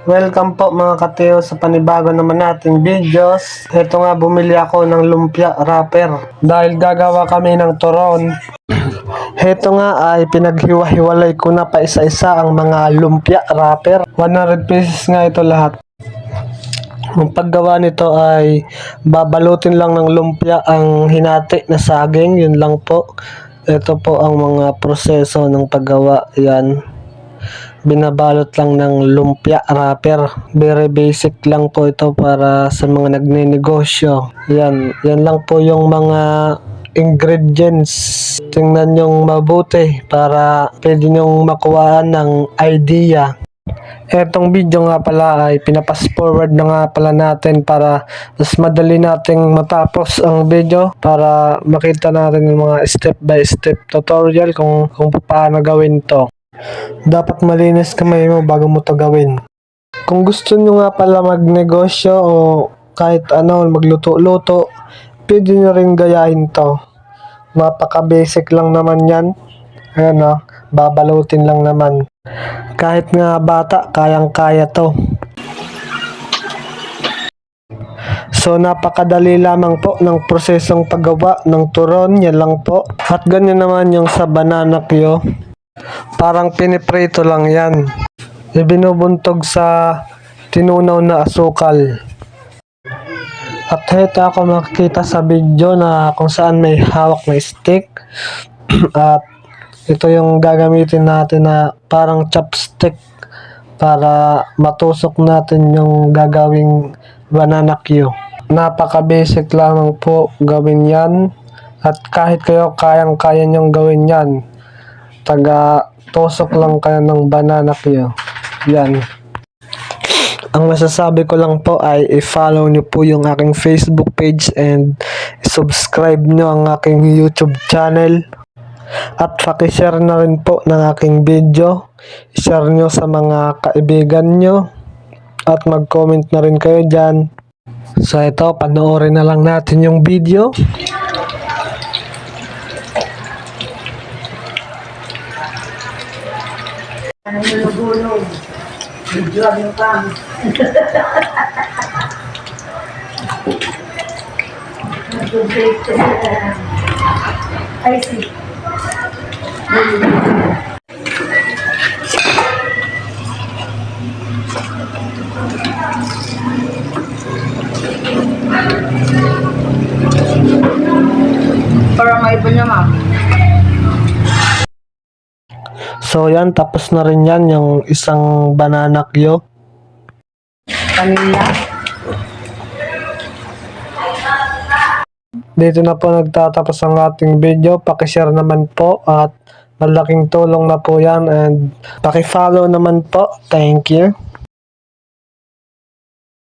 Welcome po mga kateo sa panibago naman nating videos. Ito nga, bumili ako ng lumpia wrapper dahil gagawa kami ng turon. Ito nga ay pinaghiwa-hiwalay ko na pa isa-isa ang mga lumpia wrapper. 100 pesos nga ito lahat. Ang paggawa nito ay babalutin lang ng lumpia ang hinati na saging, yun lang po. Ito po ang mga proseso ng paggawa. Yan, binabalot lang ng lumpia wrapper. Very basic lang po ito para sa mga nagnenegosyo. Yan lang po yung mga ingredients. Tingnan nyong mabuti para pwede nyong makuhaan ng idea. Etong video nga pala ay pinapas forward na nga pala natin para mas madali nating matapos ang video, para makita natin yung mga step by step tutorial kung paano gawin to. Dapat malinis kamay mo bago mo to gawin. Kung gusto nyo nga pala magnegosyo o kahit ano, magluto-luto, pwede nyo rin gayahin to. Napaka basic lang naman yan. Ayan o, babalutin lang naman. Kahit nga bata, kayang-kaya to. So napakadali lamang po ng prosesong paggawa ng turon, yan lang po. At ganyan naman yung sa banana Q. Parang piniprito lang yan. Ibinubuntog sa tinunaw na asukal. At ito ako makikita sa video na kung saan may hawak na stick. At ito yung gagamitin natin na parang chopstick para matusok natin yung gagawing banana Q. Napaka basic lamang po gawin yan. At kahit kayo kayang-kaya nyong gawin yan, tusok lang kayo ng banana Q. Yan. Ang masasabi ko lang po ay i-follow nyo po yung aking Facebook page and subscribe nyo ang aking YouTube channel. At pakishare na rin po ng aking video. I-share nyo sa mga kaibigan nyo. At mag-comment na rin kayo dyan. So ito, panoorin na lang natin yung video. Ano gulong-gulong? Video yung pang. I see. Para may iba niya, ma'am. So yan, tapos na rin yan yung isang banana Q. Kanina. Dito na po nagtatapos ang ating video. Pakishare naman po at malaking tulong na po yan, and pakifollow naman po. Thank you.